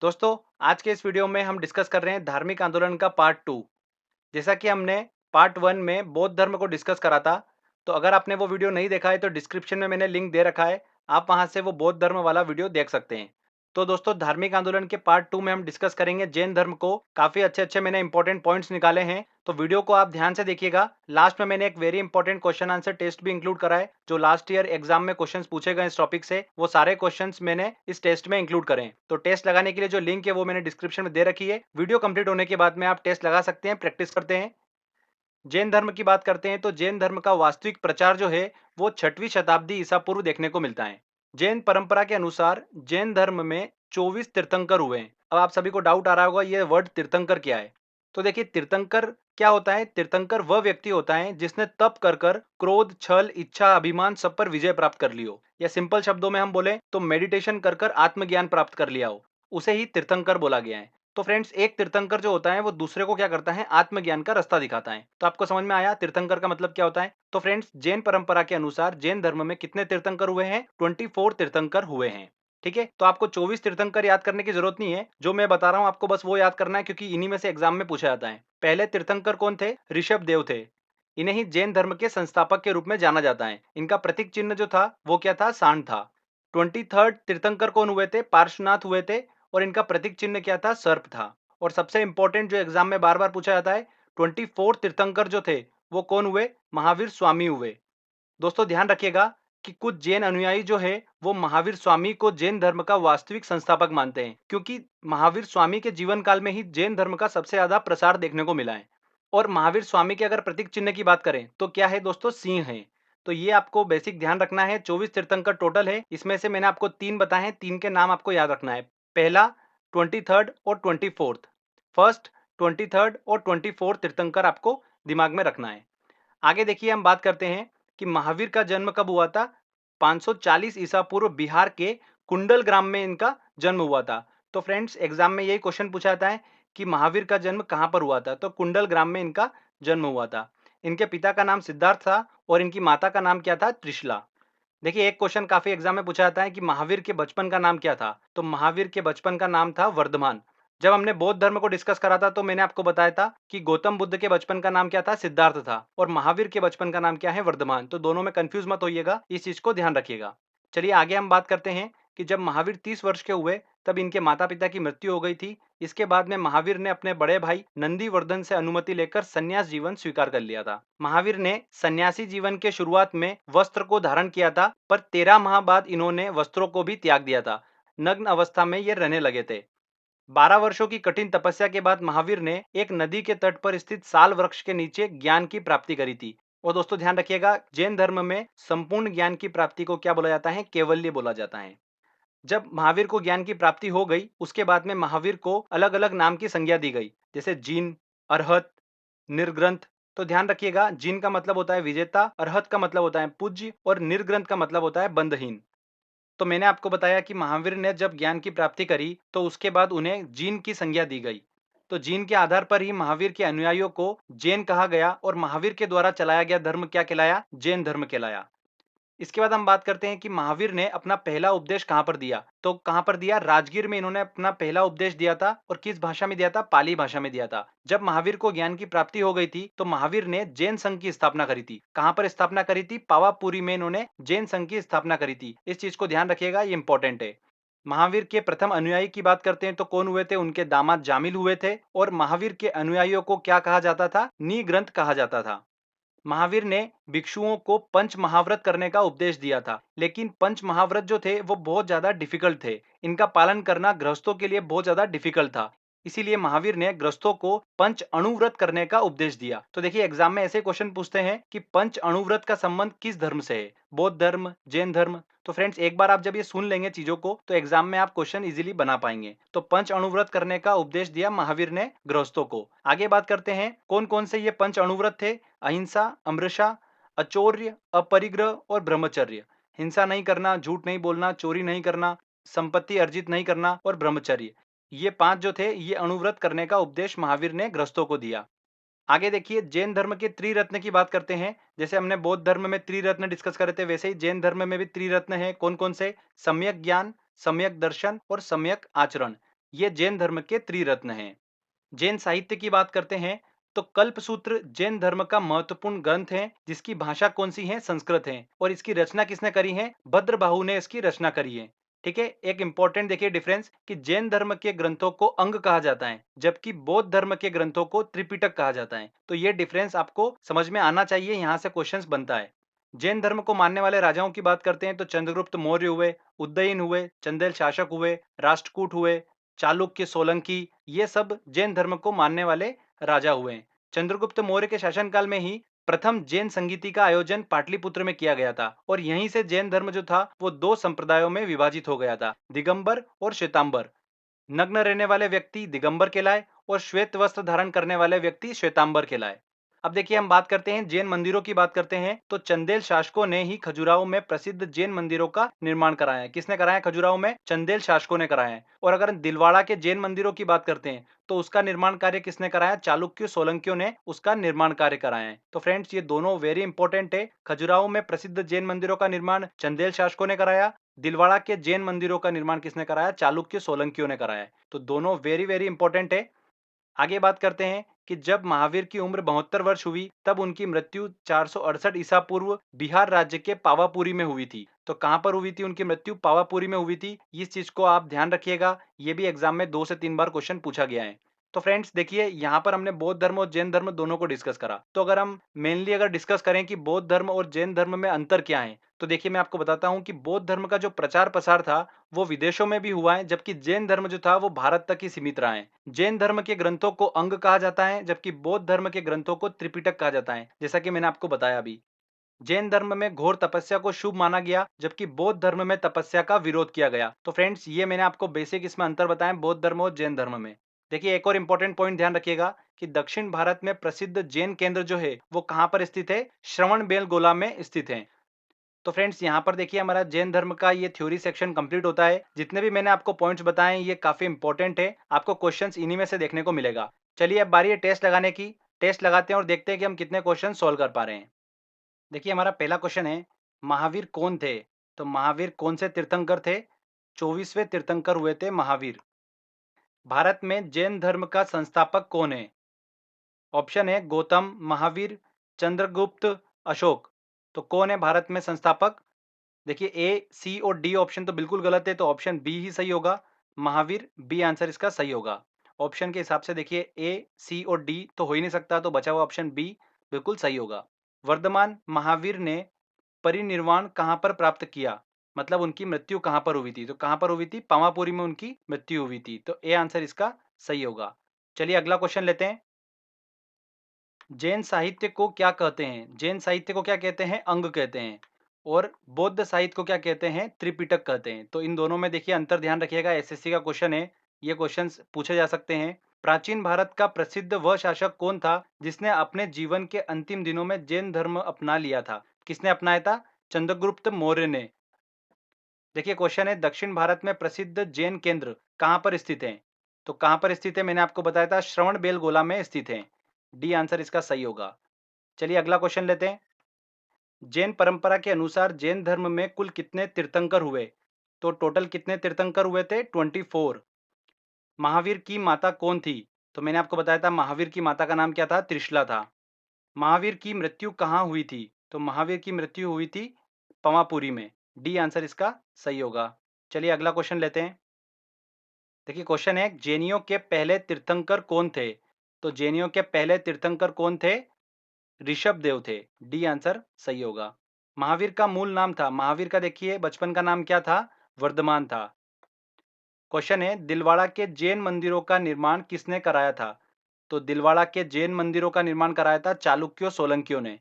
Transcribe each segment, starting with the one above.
दोस्तों, आज के इस वीडियो में हम डिस्कस कर रहे हैं धार्मिक आंदोलन का पार्ट 2। जैसा कि हमने पार्ट 1 में बौद्ध धर्म को डिस्कस करा था, तो अगर आपने वो वीडियो नहीं देखा है तो डिस्क्रिप्शन में मैंने लिंक दे रखा है, आप वहां से वो बौद्ध धर्म वाला वीडियो देख सकते हैं। तो दोस्तों, धार्मिक आंदोलन के पार्ट 2 में हम डिस्कस करेंगे जैन धर्म को। काफी अच्छे-अच्छे मैंने इंपॉर्टेंट पॉइंट्स निकाले हैं, तो वीडियो को आप ध्यान से देखिएगा। लास्ट में मैंने एक very important question answer test भी इंक्लूड करा है, जो लास्ट ईयर एग्जाम में क्वेश्चंस पूछे गए इस टॉपिक से, वो सारे क्वेश्चंस मैंने इस टेस्ट में इंक्लूड करे हैं। तो टेस्ट लगाने के लिए जो लिंक है वो मैंने डिस्क्रिप्शन में दे रखी है। वीडियो कंप्लीट होने के बाद में आप टेस्ट लगा सकते हैं, प्रैक्टिस करते हैं। जैन धर्म की बात करते हैं तो जैन धर्म का वास्तविक प्रचार जो है वो 6वीं शताब्दी ईसा पूर्व देखने को मिलता है। जैन परंपरा के अनुसार जैन धर्म में 24 तीर्थंकर हुए हैं। अब आप सभी को डाउट आ रहा होगा ये वर्ड तीर्थंकर क्या है। तो देखिए, तीर्थंकर क्या होता है? तीर्थंकर वह व्यक्ति होता है जिसने तप कर कर क्रोध, छल, इच्छा, अभिमान सब पर विजय प्राप्त कर ली हो, या सिंपल शब्दों में हम बोले तो मेडिटेशन कर कर आत्मज्ञान प्राप्त कर लिया हो, उसे ही तीर्थंकर बोला गया है। तो फ्रेंड्स, एक तीर्थंकर जो होता है वो दूसरे को क्या करता है? आत्मज्ञान का रास्ता दिखाता है। तो आपको समझ में आया तीर्थंकर का मतलब क्या होता है? तो फ्रेंड्स, जैन परंपरा के अनुसार जैन धर्म में कितने तीर्थंकर हुए हैं? 24 तीर्थंकर हुए हैं। ठीक है, तो आपको 24 तीर्थंकर याद करने की जरूरत नहीं है। जो मैं बता रहा हूं आपको बस वो याद करना है, क्योंकि इन्हीं में से एग्जाम में पूछा जाता है। पहले तीर्थंकर कौन थे? ऋषभ देव थे। इन्हें ही जैन धर्म के संस्थापक के रूप में जाना जाता है। इनका प्रतीक चिन्ह जो था वो क्या था? सांड था। 23rd तीर्थंकर कौन हुए थे? पार्श्वनाथ हुए थे, और इनका प्रतीक चिन्ह क्या था? सर्प था। और सबसे इंपॉर्टेंट जो एग्जाम में बार बार पूछा जाता है, 24 तीर्थंकर जो थे वो कौन हुए? महावीर स्वामी हुए। दोस्तों, ध्यान रखिएगा कि कुछ जैन अनुयायी जो है वो महावीर स्वामी को जैन धर्म का वास्तविक संस्थापक मानते हैं, क्योंकि महावीर स्वामी के जीवन काल में ही जैन धर्म का सबसे ज्यादा प्रसार देखने को मिला है। और महावीर स्वामी के अगर प्रतीक चिन्ह की बात करें तो क्या है दोस्तों? सिंह है। तो ये आपको बेसिक ध्यान रखना है। 24 तीर्थंकर टोटल है, इसमें से मैंने आपको 3 बताए हैं, 3 के नाम आपको याद रखना है। पहला 23rd और 24th। फर्स्ट, 23rd और 24th तीर्थंकर आपको दिमाग में रखना है। आगे देखिए, हम बात करते हैं कि महावीर का जन्म कब हुआ था? 540 ईसा पूर्व बिहार के कुंडल ग्राम में इनका जन्म हुआ था। तो फ्रेंड्स, एग्जाम में यही क्वेश्चन पूछा जाता है कि महावीर का जन्म कहां पर हुआ था? तो कुंडल ग्राम में इनका जन्म हुआ था। इनके पिता का नाम सिद्धार्थ था और इनकी माता का नाम क्या था? त्रिशला। देखिए, एक क्वेश्चन काफी एग्जाम में पूछा जाता है कि महावीर के बचपन का नाम क्या था? तो महावीर के बचपन का नाम था वर्धमान। जब हमने बौद्ध धर्म को डिस्कस करा था तो मैंने आपको बताया था कि गौतम बुद्ध के बचपन का नाम क्या था? सिद्धार्थ था, और महावीर के बचपन का नाम क्या है? वर्धमान। तो दोनों में कंफ्यूज मत होइएगा, इस चीज को ध्यान रखिएगा। चलिए आगे हम बात करते हैं कि जब महावीर 30 वर्ष के हुए तब इनके माता पिता की मृत्यु हो गई थी। इसके बाद में महावीर ने अपने बड़े भाई नंदीवर्धन से अनुमति लेकर संन्यास जीवन स्वीकार कर लिया था। महावीर ने सन्यासी जीवन के शुरुआत में वस्त्र को धारण किया था, पर 13 माह बाद इन्होंने वस्त्रों को भी त्याग दिया था। नग्न अवस्था में ये रहने लगे थे। 12 वर्षों की कठिन तपस्या के बाद महावीर ने एक नदी के तट पर स्थित साल वृक्ष के नीचे ज्ञान की प्राप्ति करी थी। और दोस्तों, ध्यान रखिएगा, जैन धर्म में संपूर्ण ज्ञान की प्राप्ति को क्या बोला जाता है? कैवल्य बोला जाता है। जब महावीर को ज्ञान की प्राप्ति हो गई, उसके बाद में महावीर को अलग अलग नाम की संज्ञा दी गई, जैसे जीन, अरहत, निर्ग्रंथ। तो ध्यान रखिएगा, जीन का मतलब होता है विजेता, अरहत का मतलब होता है पूज्य, और निर्ग्रंथ का मतलब होता है बंधहीन। तो मैंने आपको बताया कि महावीर ने जब ज्ञान की प्राप्ति करी तो उसके बाद उन्हें जीन की संज्ञा दी गई। तो जीन के आधार पर ही महावीर के अनुयायियों को जैन कहा गया, और महावीर के द्वारा चलाया गया धर्म क्या कहलाया? जैन धर्म कहलाया। इसके बाद हम बात करते हैं कि महावीर ने अपना पहला उपदेश कहां पर दिया? तो कहां पर दिया? राजगीर में इन्होंने अपना पहला उपदेश दिया था। और किस भाषा में दिया था? पाली भाषा में दिया था। जब महावीर को ज्ञान की प्राप्ति हो गई थी तो महावीर ने जैन संघ की स्थापना करी थी। कहां पर स्थापना करी थी? पावापुरी में इन्होंने जैन संघ की स्थापना करी थी। इस चीज को ध्यान रखिएगा, ये इंपॉर्टेंट है। महावीर के प्रथम अनुयायी की बात करते हैं तो कौन हुए थे? उनके दामाद जामिल हुए थे। और महावीर के अनुयायियों को क्या कहा जाता था? निग्रंथ कहा जाता था। महावीर ने भिक्षुओं को पंच महाव्रत करने का उपदेश दिया था, लेकिन पंच महाव्रत जो थे वो बहुत ज्यादा डिफिकल्ट थे। इनका पालन करना गृहस्थों के लिए बहुत ज्यादा डिफिकल्ट था। इसीलिए महावीर ने गृहस्थों को पंच अणुव्रत करने का उपदेश दिया। तो देखिए, एग्जाम में ऐसे क्वेश्चन पूछते हैं कि पंच अणुव्रत का संबंध किस धर्म से है? बौद्ध धर्म, जैन धर्म? तो फ्रेंड्स, एक बार आप जब ये सुन लेंगे चीजों को तो एग्जाम में आप क्वेश्चन इजीली बना पाएंगे। तो पंच अणुव्रत करने का उपदेश दिया महावीर ने गृहस्थों को। आगे बात करते हैं कौन कौन से ये पंच अणुव्रत थे। अहिंसा, अमृषा, अचौर्य, अपरिग्रह और ब्रह्मचर्य। हिंसा नहीं करना, झूठ नहीं बोलना, चोरी नहीं करना, संपत्ति अर्जित नहीं करना, और ब्रह्मचर्य। ये 5 जो थे ये अणुव्रत करने का उपदेश महावीर ने गृहस्थों को दिया। आगे देखिए, जैन धर्म के त्रिरत्न की बात करते हैं। जैसे हमने बौद्ध धर्म में त्रिरत्न डिस्कस करे थे, वैसे ही जैन धर्म में भी त्रिरत्न है। कौन कौन से? सम्यक ज्ञान, सम्यक दर्शन और सम्यक आचरण। ये जैन धर्म के त्रिरत्न हैं। जैन साहित्य की बात करते हैं तो कल्पसूत्र जैन धर्म का महत्वपूर्ण ग्रंथ है, जिसकी भाषा कौन सी है? संस्कृत है। और इसकी रचना किसने करी है? भद्रबाहु ने इसकी रचना करी है। ठीक है, एक इंपॉर्टेंट देखिए डिफरेंस कि जैन धर्म के ग्रंथों को अंग कहा जाता है, जबकि बौद्ध धर्म के ग्रंथों को त्रिपिटक कहा जाता है। तो ये डिफरेंस आपको समझ में आना चाहिए, यहां से क्वेश्चंस बनता है। जैन धर्म को मानने वाले राजाओं की बात करते हैं तो चंद्रगुप्त मौर्य हुए, उदयन हुए, चंदेल शासक हुए, राष्ट्रकूट हुए, चालुक्य, सोलंकी, ये सब जैन धर्म को मानने वाले राजा हुए हैं। चंद्रगुप्त मौर्य के शासनकाल में ही प्रथम जैन संगीति का आयोजन पाटलिपुत्र में किया गया था और यहीं से जैन धर्म जो था वो दो संप्रदायों में विभाजित हो गया था, दिगंबर और श्वेतांबर। नग्न रहने वाले व्यक्ति दिगंबर कहलाए और श्वेत वस्त्र धारण करने वाले व्यक्ति श्वेतांबर कहलाए। अब देखिए हम बात करते हैं जैन मंदिरों की बात करते हैं तो चंदेल शासकों ने ही खजुराहो में प्रसिद्ध जैन मंदिरों का निर्माण कराया है। किसने कराया? खजुराहो में चंदेल शासकों ने कराया है। और अगर दिलवाड़ा के जैन मंदिरों की बात करते हैं तो उसका निर्माण कार्य किसने कराया? चालुक्य सोलंकियों ने उसका निर्माण कार्य कराया है। तो फ्रेंड्स ये दोनों वेरी इंपॉर्टेंट है। खजुराहो में प्रसिद्ध जैन मंदिरों का निर्माण चंदेल शासकों ने कराया, दिलवाड़ा के जैन मंदिरों का निर्माण किसने कराया? चालुक्य सोलंकियों ने कराया है। तो दोनों वेरी वेरी इंपॉर्टेंट है। आगे बात करते हैं कि जब महावीर की उम्र 72 वर्ष हुई तब उनकी मृत्यु 468 ईसा पूर्व बिहार राज्य के पावापुरी में हुई थी। तो कहां पर हुई थी उनकी मृत्यु? पावापुरी में हुई थी। इस चीज को आप ध्यान रखिएगा, ये भी एग्जाम में 2 से 3 बार क्वेश्चन पूछा गया है। तो फ्रेंड्स देखिए यहाँ पर हमने बौद्ध धर्म और जैन धर्म दोनों को डिस्कस करा। तो अगर हम मेनली अगर डिस्कस करें कि बौद्ध धर्म और जैन धर्म में अंतर क्या है, तो देखिए मैं आपको बताता हूं कि बौद्ध धर्म का जो प्रचार प्रसार था वो विदेशों में भी हुआ है, जबकि जैन धर्म जो था वो भारत तक ही सीमित रहा है। जैन धर्म के ग्रंथों को अंग कहा जाता है, जबकि बौद्ध धर्म के ग्रंथों को त्रिपिटक कहा जाता है, जैसा कि मैंने आपको बताया अभी। जैन धर्म में घोर तपस्या को शुभ माना गया, जबकि बौद्ध धर्म में तपस्या का विरोध किया गया। तो फ्रेंड्स ये मैंने आपको बेसिक इसमें अंतर बताया बौद्ध धर्म और जैन धर्म में। देखिए एक और इंपॉर्टेंट पॉइंट ध्यान रखिएगा कि दक्षिण भारत में प्रसिद्ध जैन केंद्र जो है वो कहां पर स्थित है? श्रवण बेलगोला में स्थित है। तो फ्रेंड्स यहाँ पर देखिए हमारा जैन धर्म का ये थ्योरी सेक्शन कंप्लीट होता है। जितने भी मैंने आपको पॉइंट्स बताए हैं ये काफी इंपॉर्टेंट है, आपको क्वेश्चंस इन्हीं में से देखने को मिलेगा। चलिए अब बारी है टेस्ट लगाने की। टेस्ट लगाते हैं और देखते हैं कि हम कितने क्वेश्चन सॉल्व कर पा रहे हैं। देखिए हमारा पहला क्वेश्चन है, महावीर कौन थे? तो महावीर कौन से तीर्थंकर थे? 24वें तीर्थंकर हुए थे महावीर। भारत में जैन धर्म का संस्थापक कौन है? ऑप्शन है गौतम, महावीर, चंद्रगुप्त, अशोक। तो कौन है भारत में संस्थापक? देखिए ए, सी और डी ऑप्शन तो बिल्कुल गलत है, तो ऑप्शन बी ही सही होगा। महावीर बी आंसर इसका सही होगा। ऑप्शन के हिसाब से देखिए ए, सी और डी तो हो ही नहीं सकता, तो बचा हुआ ऑप्शन बी बिल्कुल सही होगा। वर्धमान महावीर ने परिनिर्वाण कहाँ पर प्राप्त किया? मतलब उनकी मृत्यु कहाँ पर हुई थी? तो कहाँ पर हुई थी? पावापुरी में उनकी मृत्यु हुई थी। तो ए आंसर इसका सही होगा। चलिए अगला क्वेश्चन लेते हैं। जैन साहित्य को क्या कहते हैं? जैन साहित्य को क्या कहते हैं? अंग कहते हैं। और बौद्ध साहित्य को क्या कहते हैं? त्रिपिटक कहते हैं। तो इन दोनों में देखिए अंतर ध्यान रखिएगा, एसएससी का क्वेश्चन है, ये क्वेश्चंस पूछे जा सकते हैं। प्राचीन भारत का प्रसिद्ध वह शासक कौन था जिसने अपने जीवन के अंतिम दिनों में जैन धर्म अपना लिया था? किसने अपनाया था? चंद्रगुप्त मौर्य ने। देखिए क्वेश्चन है दक्षिण भारत में प्रसिद्ध जैन केंद्र कहां पर स्थित है? तो कहां पर स्थित है? मैंने आपको बताया था श्रवण बेलगोला में स्थित है। डी आंसर इसका सही होगा। चलिए अगला क्वेश्चन लेते हैं। जैन परंपरा के अनुसार जैन धर्म में कुल कितने तीर्थंकर हुए? तो टोटल कितने तीर्थंकर हुए थे? 24। महावीर की माता कौन थी? तो मैंने आपको बताया था महावीर की माता का नाम क्या था? त्रिशला था। महावीर की मृत्यु कहाँ हुई थी? तो महावीर की मृत्यु हुई थी पवापुरी में। डी आंसर इसका सही होगा। चलिए अगला क्वेश्चन लेते हैं। देखिए क्वेश्चन है जैनियों के पहले तीर्थंकर कौन थे? तो जैनियों के पहले तीर्थंकर कौन थे? ऋषभ देव थे। डी आंसर सही होगा। महावीर का मूल नाम था, महावीर का देखिए बचपन का नाम क्या था? वर्धमान था। क्वेश्चन है दिलवाड़ा के जैन मंदिरों का निर्माण किसने कराया था? तो दिलवाड़ा के जैन मंदिरों का निर्माण कराया था चालुक्यों सोलंकियों ने।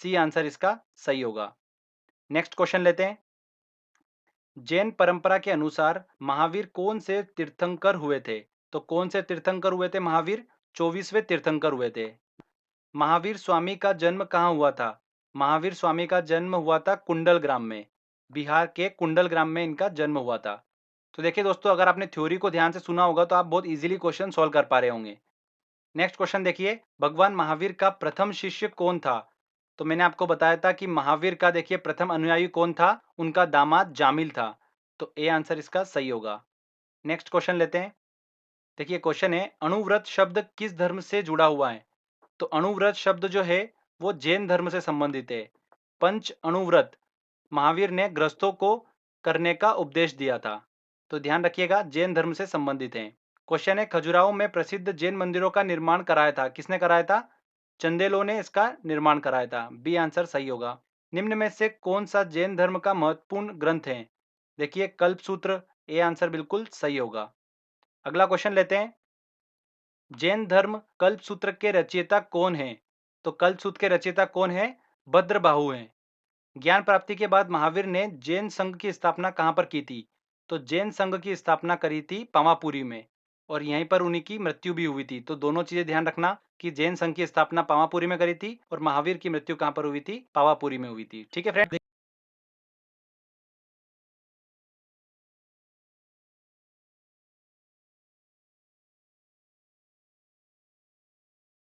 सी आंसर इसका सही होगा। नेक्स्ट क्वेश्चन लेते हैं। जैन परंपरा के अनुसार महावीर कौन से तीर्थंकर हुए थे? तो कौन से तीर्थंकर हुए थे महावीर? 24वें तीर्थंकर हुए थे। महावीर स्वामी का जन्म कहाँ हुआ था? महावीर स्वामी का जन्म हुआ था कुंडल ग्राम में। बिहार के कुंडल ग्राम में इनका जन्म हुआ था। तो देखिए दोस्तों अगर आपने थ्योरी को ध्यान से सुना होगा तो आप बहुत इजीली क्वेश्चन सॉल्व कर पा रहे होंगे। नेक्स्ट क्वेश्चन देखिए, भगवान महावीर का प्रथम शिष्य कौन था? तो मैंने आपको बताया था कि महावीर का देखिए प्रथम अनुयायी कौन था? उनका दामाद जामिल था। तो ए आंसर इसका सही होगा। नेक्स्ट क्वेश्चन लेते हैं। देखिए क्वेश्चन है, अणुव्रत शब्द किस धर्म से जुड़ा हुआ है? तो अणुव्रत शब्द जो है वो जैन धर्म से संबंधित है। पंच अणुव्रत महावीर ने गृहस्थों को करने का उपदेश दिया था। तो ध्यान रखिएगा, जैन धर्म से संबंधित है। क्वेश्चन है, खजुराहो में प्रसिद्ध जैन मंदिरों का निर्माण कराया था, किसने कराया था? चंदेलों ने इसका निर्माण कराया था। बी आंसर सही होगा। निम्न में से कौन सा जैन धर्म का महत्वपूर्ण ग्रंथ है? देखिए कल्प सूत्र, ए आंसर बिल्कुल सही होगा। अगला क्वेश्चन लेते हैं, जैन धर्म कल्प सूत्र के रचयिता कौन है? तो कल्प सूत्र के रचयिता कौन है? भद्रबाहु हैं। ज्ञान प्राप्ति के बाद महावीर ने जैन संघ की स्थापना कहां पर की थी? तो जैन संघ की स्थापना करी थी पावापुरी में, और यहीं पर उन्हीं की मृत्यु भी हुई थी। तो दोनों चीजें ध्यान रखना कि जैन संघ की स्थापना पावापुरी में करी थी और महावीर की मृत्यु कहां पर हुई थी? पावापुरी में हुई थी। ठीक है फ्रेंड।